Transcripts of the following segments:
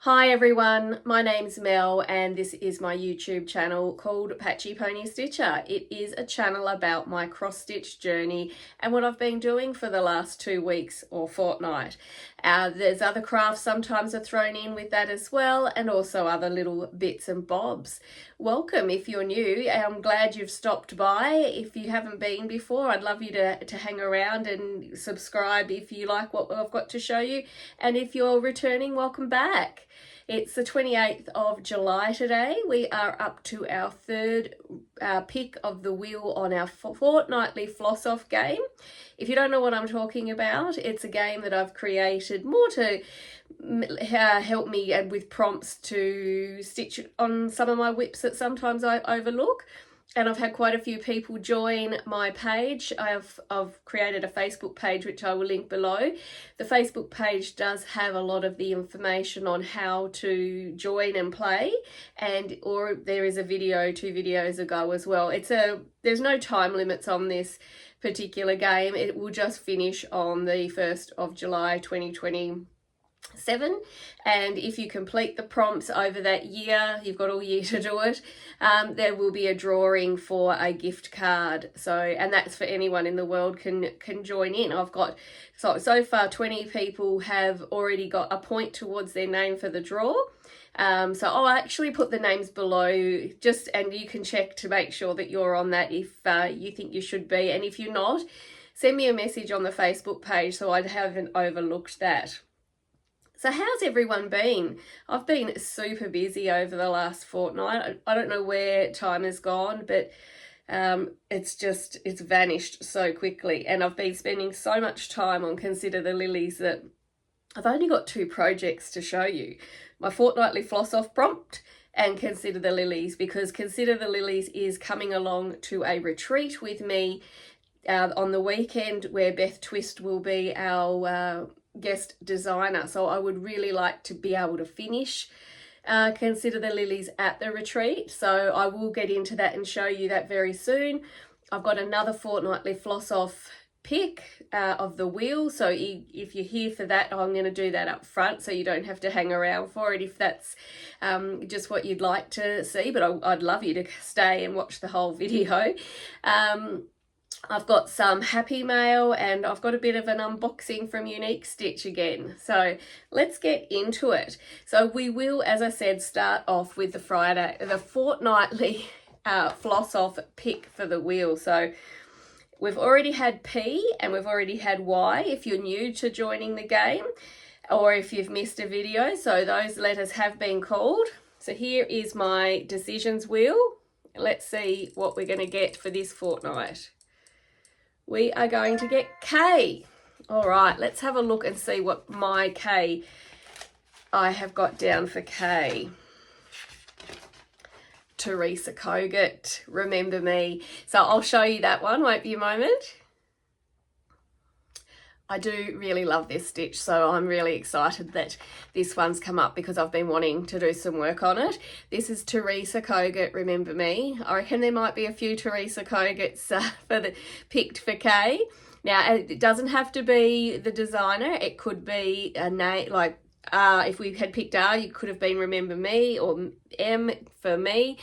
Hi everyone, my name's Mel and this is my YouTube channel called Patchy Pony Stitcher. It is a channel about my cross stitch journey and what I've been doing for the last 2 weeks or fortnight. There's other crafts sometimes are thrown in with that as well, and also other little bits and bobs. Welcome if you're new. I'm glad you've stopped by. If you haven't been before, I'd love you to hang around and subscribe if you like what I've got to show you. And if you're returning, welcome back. It's the 28th of July today. We are up to our third pick of the wheel on our Fortnightly Floss Off game. If you don't know what I'm talking about, it's a game that I've created more to help me and with prompts to stitch on some of my whips that sometimes I overlook. And I've had quite a few people join my page. I've created a Facebook page, which I will link below. The Facebook page does have a lot of the information on how to join and play, or there is a video 2 videos ago as well. There's no time limits on this particular game. It will just finish on the 1st of July 2027, and if you complete the prompts over that year, you've got all year to do it, there will be a drawing for a gift card. And that's for anyone in the world can join in. I've got so far 20 people have already got a point towards their name for the draw. So I'll actually put the names below, and you can check to make sure that you're on that if you think you should be, and if you're not, send me a message on the Facebook page so I haven't overlooked that. So how's everyone been? I've been super busy over the last fortnight. I don't know where time has gone, but it's vanished so quickly. And I've been spending so much time on Consider the Lilies that I've only got 2 projects to show you. My Fortnightly Floss Off prompt and Consider the Lilies, because Consider the Lilies is coming along to a retreat with me on the weekend where Beth Twist will be our guest designer. So I would really like to be able to finish Consider the Lilies at the retreat. So I will get into that and show you that very soon. I've got another Fortnightly Floss Off pick of the wheel. So if you're here for that, I'm going to do that up front so you don't have to hang around for it if that's just what you'd like to see. But I'd love you to stay and watch the whole video. I've got some happy mail and I've got a bit of an unboxing from Unicstitch again. So let's get into it. So we will, as I said, start off with the Fortnightly Floss Off pick for the wheel. So we've already had P and we've already had Y if you're new to joining the game or if you've missed a video. So those letters have been called. So here is my decisions wheel. Let's see what we're going to get for this fortnight. We are going to get K. All right, let's have a look and see what my K I have got down for K. Teresa Kogut, remember me. So I'll show you that one, won't be a moment. I do really love this stitch, so I'm really excited that this one's come up because I've been wanting to do some work on it. This is Teresa Kogut, remember me. I reckon there might be a few Teresa Koguts picked for K. Now, it doesn't have to be the designer. It could be a name, like if we had picked R, you could have been Remember Me, or M for me.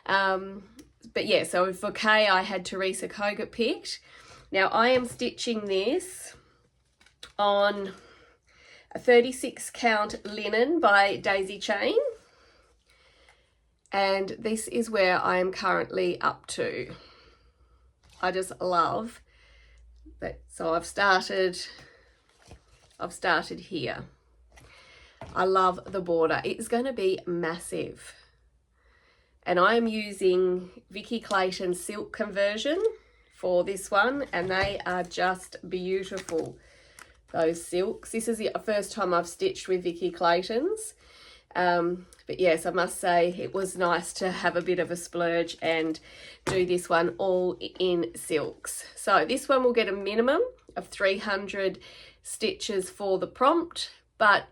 But yeah, so for K, I had Teresa Kogut picked. Now, I am stitching this on a 36 count linen by Daisy Chain, and this is where I am currently up to. I just love that. So I've started here. I love the border. It is going to be massive, and I am using Vicky Clayton's silk conversion for this one, and they are just beautiful. Those silks. This is the first time I've stitched with Vicky Clayton's. But yes, I must say it was nice to have a bit of a splurge and do this one all in silks. So this one will get a minimum of 300 stitches for the prompt, but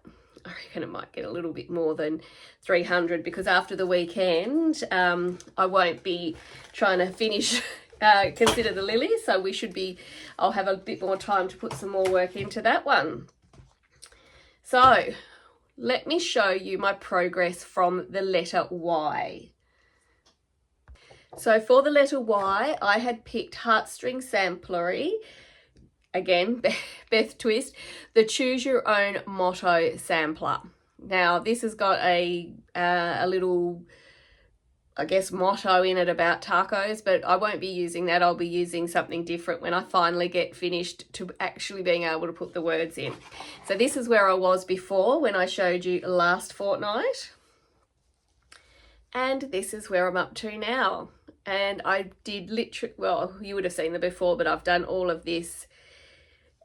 I reckon it might get a little bit more than 300 because after the weekend, I won't be trying to finish Consider the Lilies, so I'll have a bit more time to put some more work into that one. So let me show you my progress from the letter Y. So for the letter Y, I had picked Heartstring Samplery, again, Beth Twist, the Choose Your Own Motto Sampler. Now, this has got a little, I guess, motto in it about tacos, but I won't be using that. I'll be using something different when I finally get finished to actually being able to put the words in. So this is where I was before when I showed you last fortnight. And this is where I'm up to now. And I did literally, well, you would have seen them before, but I've done all of this.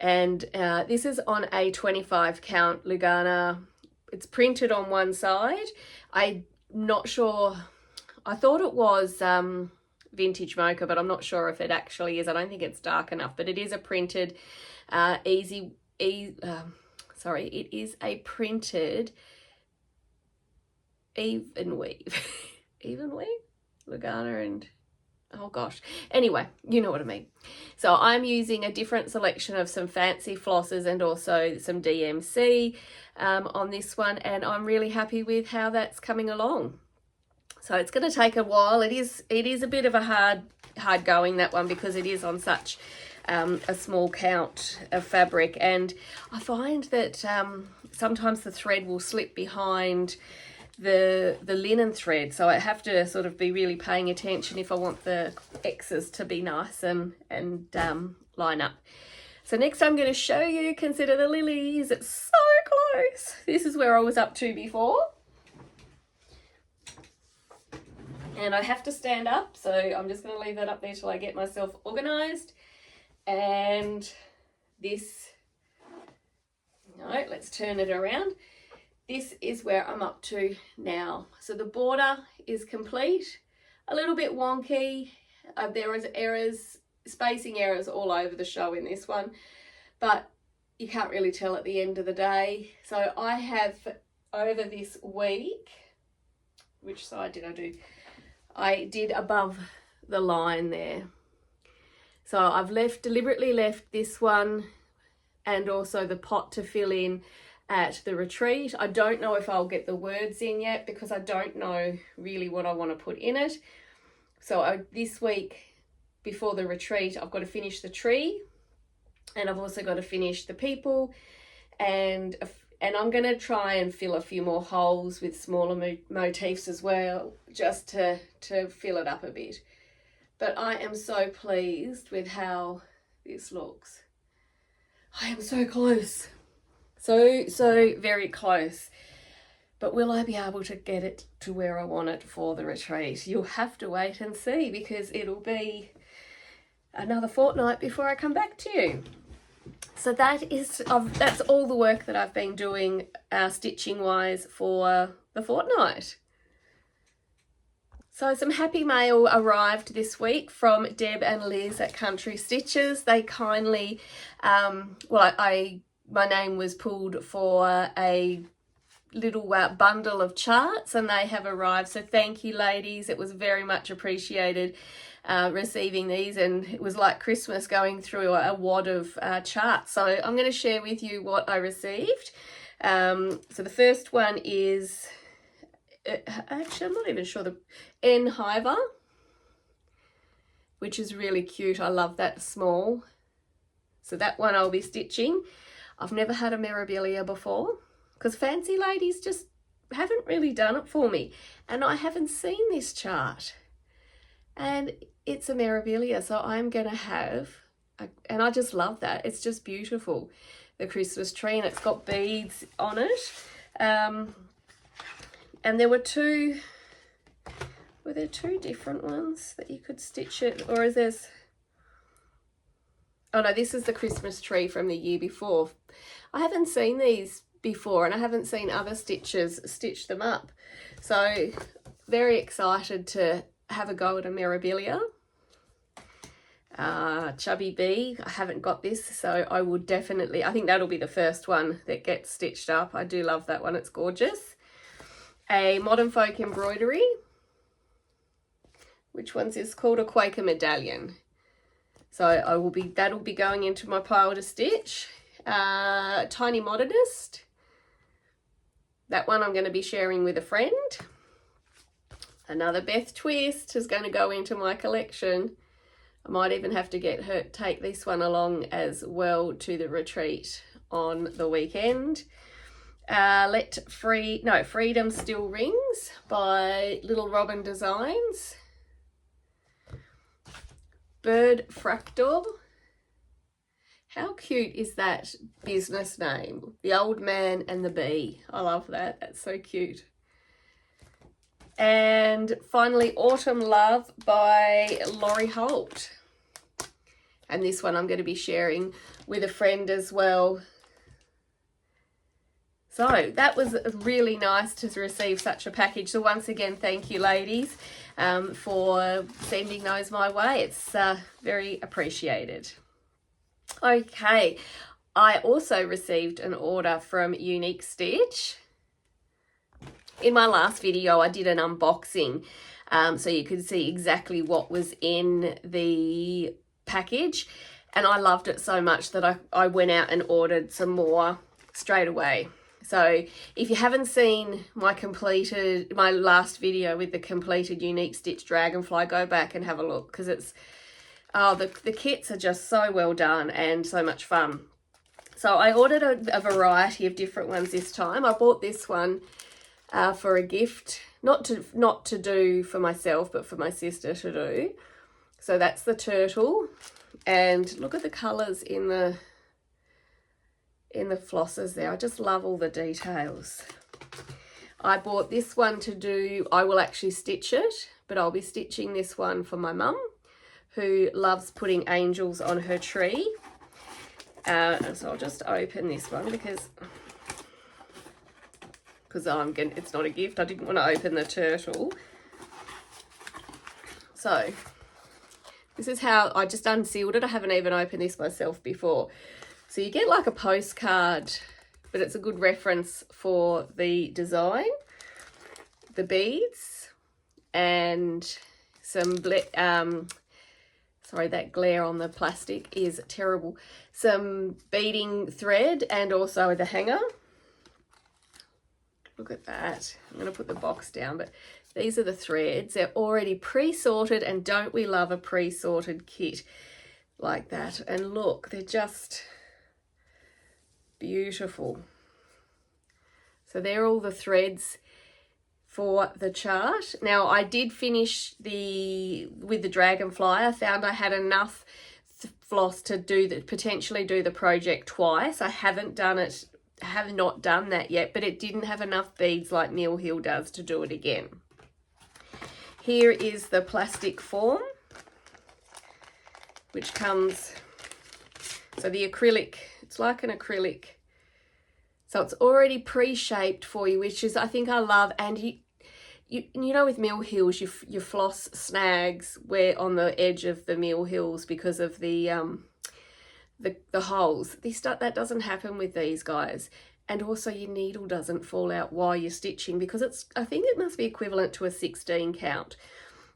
And this is on a 25 count Lugana. It's printed on one side. I'm not sure, I thought it was vintage mocha, but I'm not sure if it actually is. I don't think it's dark enough, but it is a printed it is a printed even weave. Even weave? Lugana and, oh gosh. Anyway, you know what I mean. So I'm using a different selection of some fancy flosses and also some DMC on this one, and I'm really happy with how that's coming along. So it's going to take a while. It is a bit of a hard going, that one, because it is on such a small count of fabric, and I find that sometimes the thread will slip behind the linen thread, so I have to sort of be really paying attention if I want the X's to be nice and line up. So next I'm going to show you Consider the Lilies. It's so close. This is where I was up to before. And I have to stand up, so I'm just going to leave that up there till I get myself organised. And this, no, let's turn it around. This is where I'm up to now. So the border is complete, a little bit wonky. There is errors, spacing errors all over the show in this one, but you can't really tell at the end of the day. So I have, over this week, which side did I do? I did above the line there. So I've deliberately left this one and also the pot to fill in at the retreat. I don't know if I'll get the words in yet because I don't know really what I want to put in it. So this week before the retreat, I've got to finish the tree, and I've also got to finish the people, and I'm going to try and fill a few more holes with smaller motifs as well, just to fill it up a bit. But I am so pleased with how this looks. I am so close. So very close. But will I be able to get it to where I want it for the retreat? You'll have to wait and see, because it'll be another fortnight before I come back to you. So that's all the work that I've been doing stitching wise for the fortnight. So some happy mail arrived this week from Deb and Liz at Country Stitches. They kindly, my name was pulled for a little bundle of charts, and they have arrived. So thank you, ladies. It was very much appreciated receiving these, and it was like Christmas going through a wad of charts. So I'm going to share with you what I received. So the first one is, actually I'm not even sure, the N Hiver, which is really cute. I love that small. So that one I'll be stitching. I've never had a Mirabilia before, because Fancy Ladies just haven't really done it for me, and I haven't seen this chart, and it's a Mirabilia, so I'm gonna have and I just love that. It's just beautiful, the Christmas tree, and it's got beads on it. And there were two different ones that you could stitch it, or is this, oh no, this is the Christmas tree from the year before. I haven't seen these before, and I haven't seen other stitchers stitch them up. So very excited to have a go at a Mirabilia. Chubby Bee, I haven't got this, so I will definitely, I think that'll be the first one that gets stitched up. I do love that one, it's gorgeous. A Modern Folk Embroidery, which one's this called? A Quaker Medallion. So that'll be going into my pile to stitch. Tiny Modernist, That one I'm going to be sharing with a friend. Another Beth twist is going to go into my collection. I might even have to get her, take this one along as well to the retreat on the weekend. Freedom Still Rings by Little Robin Designs. Bird Fractal. How cute is that business name? The Old Man and the Bee. I love that. That's so cute. And finally, Autumn Love by Laurie Holt. And this one I'm going to be sharing with a friend as well. So that was really nice to receive such a package. So once again, thank you, ladies, for sending those my way. It's very appreciated. Okay, I also received an order from Unicstitch. In my last video, I did an unboxing, so you could see exactly what was in the package. And I loved it so much that I went out and ordered some more straight away. So if you haven't seen my last video with the completed Unicstitch Dragonfly, go back and have a look, because it's, the kits are just so well done and so much fun. So I ordered a variety of different ones this time. I bought this one for a gift, not to do for myself, but for my sister to do. So that's the turtle, and look at the colours in the flosses there. I just love all the details. I bought this one to do, I will actually stitch it, but I'll be stitching this one for my mum, who loves putting angels on her tree. So I'll just open this one because it's not a gift. I didn't want to open the turtle. So this is how I just unsealed it. I haven't even opened this myself before. So you get like a postcard, but it's a good reference for the design, the beads, and some, sorry, that glare on the plastic is terrible. Some beading thread and also the hanger. Look at that. I'm going to put the box down, but these are the threads. They're already pre-sorted, and don't we love a pre-sorted kit like that? And look, they're just beautiful. So they're all the threads for the chart. Now I did finish with the dragonfly. I found I had enough floss to potentially do the project twice. I have not done that yet, but it didn't have enough beads like Mill Hill does to do it again. Here is the plastic form, which comes, so the acrylic, it's like an acrylic. So it's already pre-shaped for you, which is, I think I love. And you know, with Mill Hills, your floss snags where on the edge of the Mill Hills because of the holes. That doesn't happen with these guys. And also your needle doesn't fall out while you're stitching, because I think it must be equivalent to a 16 count.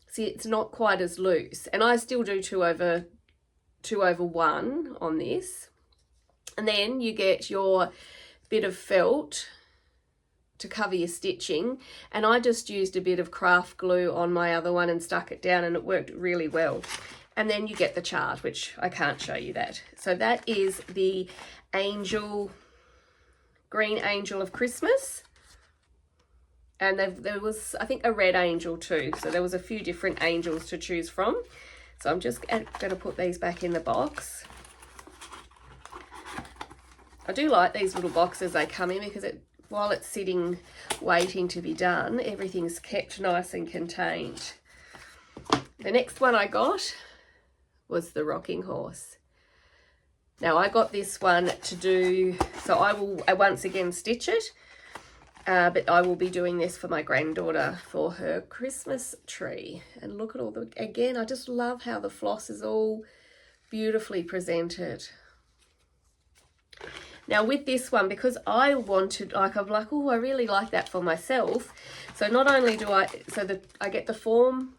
See, it's not quite as loose. And I still do 2/1 on this. And then you get your bit of felt to cover your stitching, and I just used a bit of craft glue on my other one and stuck it down, and it worked really well. And then you get the chart, which I can't show you that. So that is the green angel of Christmas, and there was, I think, a red angel too, so there was a few different angels to choose from. So I'm just going to put these back in the box. I do like these little boxes they come in, because while it's sitting waiting to be done, everything's kept nice and contained. The next one I got was the rocking horse. Now I got this one to do, so I will once again stitch it, but I will be doing this for my granddaughter for her Christmas tree. And look at again, I just love how the floss is all beautifully presented. Now with this one, because I wanted, I'm like, oh, I really like that for myself. So not only do I get the form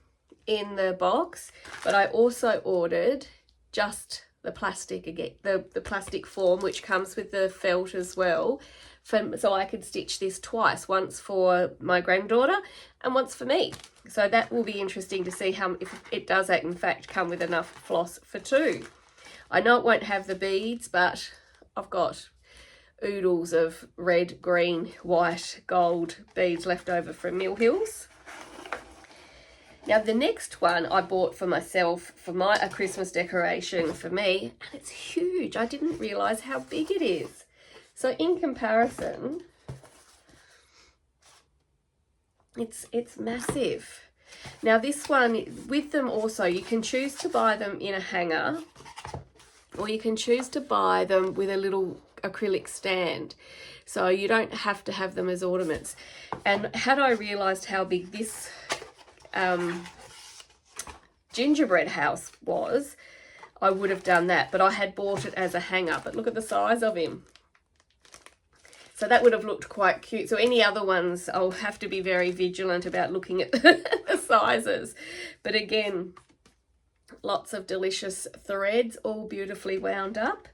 in the box, but I also ordered just the plastic again, the plastic form, which comes with the felt as well. so I could stitch this twice, once for my granddaughter and once for me. So that will be interesting to see if it does in fact come with enough floss for two. I know it won't have the beads, but I've got oodles of red, green, white, gold beads left over from Mill Hills. Now the next one I bought for myself for a Christmas decoration for me, and it's huge. I didn't realise how big it is. So in comparison, it's massive. Now this one, with them also, you can choose to buy them in a hanger, or you can choose to buy them with a little acrylic stand. So you don't have to have them as ornaments. And had I realised how big this gingerbread house was, I would have done that, but I had bought it as a hanger. But look at the size of him. So that would have looked quite cute. So any other ones, I'll have to be very vigilant about looking at the sizes. But again, lots of delicious threads, all beautifully wound up.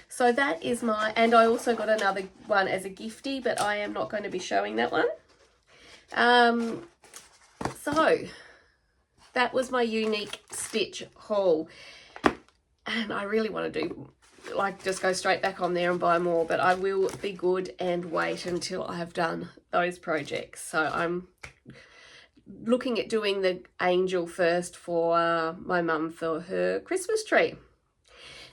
So that is and I also got another one as a giftie, but I am not going to be showing that one. So that was my Unicstitch haul. And I really want to just go straight back on there and buy more, but I will be good and wait until I have done those projects. So I'm looking at doing the angel first for my mum for her Christmas tree.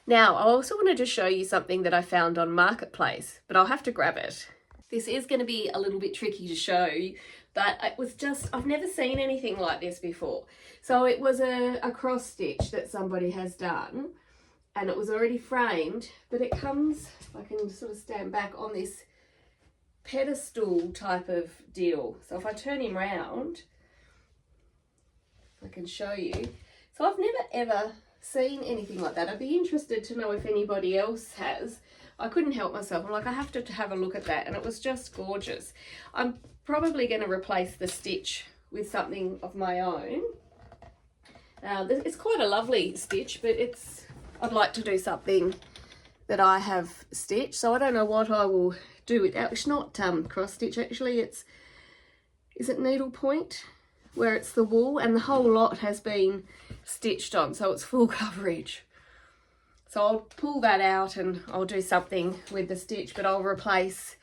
Now, I also wanted to show you something that I found on Marketplace, but I'll have to grab it. This is going to be a little bit tricky to show, but it was I've never seen anything like this before. So it was a cross stitch that somebody has done, and it was already framed, but it comes, if I can sort of stand back, on this pedestal type of deal. So if I turn him round, I can show you. So I've never ever seen anything like that. I'd be interested to know if anybody else has. I couldn't help myself. I'm like, I have to have a look at that, and it was just gorgeous. I'm probably going to replace the stitch with something of my own. It's quite a lovely stitch, but I'd like to do something that I have stitched. So I don't know what I will do with it. It's not cross stitch actually. Is it needlepoint, where it's the wool, and the whole lot has been stitched on, so it's full coverage. So I'll pull that out and I'll do something with the stitch, but I'll replace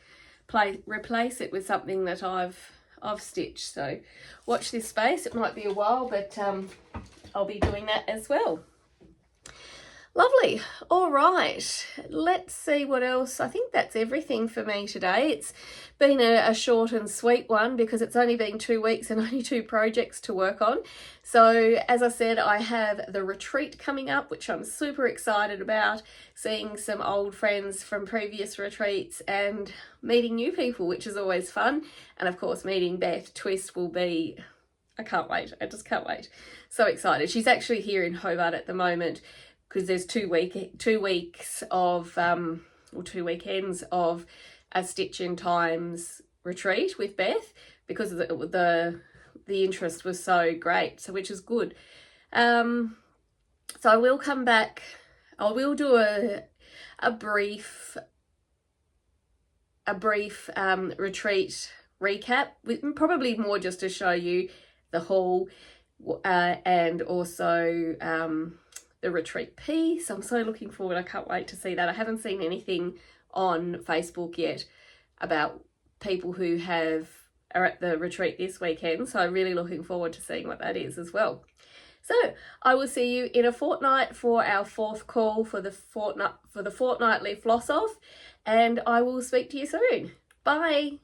it with something that I've stitched. So watch this space. It might be a while, but I'll be doing that as well. Lovely. All right, let's see what else. I think that's everything for me today. It's been a short and sweet one because it's only been 2 weeks and only 2 projects to work on. So as I said, I have the retreat coming up, which I'm super excited about, seeing some old friends from previous retreats and meeting new people, which is always fun. And of course, meeting Beth Twist will be, I can't wait. I just can't wait. So excited. She's actually here in Hobart at the moment, because there's 2 weeks of, or 2 weekends of a Stitch in Times retreat with Beth, because the interest was so great, so which is good. So I will come back. I will do a brief retreat recap, with probably more just to show you the haul and also the retreat piece. I'm so looking forward. I can't wait to see that. I haven't seen anything on Facebook yet about people who are at the retreat this weekend, so I'm really looking forward to seeing what that is as well. So I will see you in a fortnight for our 4th call for the Fortnightly Floss Off, and I will speak to you soon. Bye.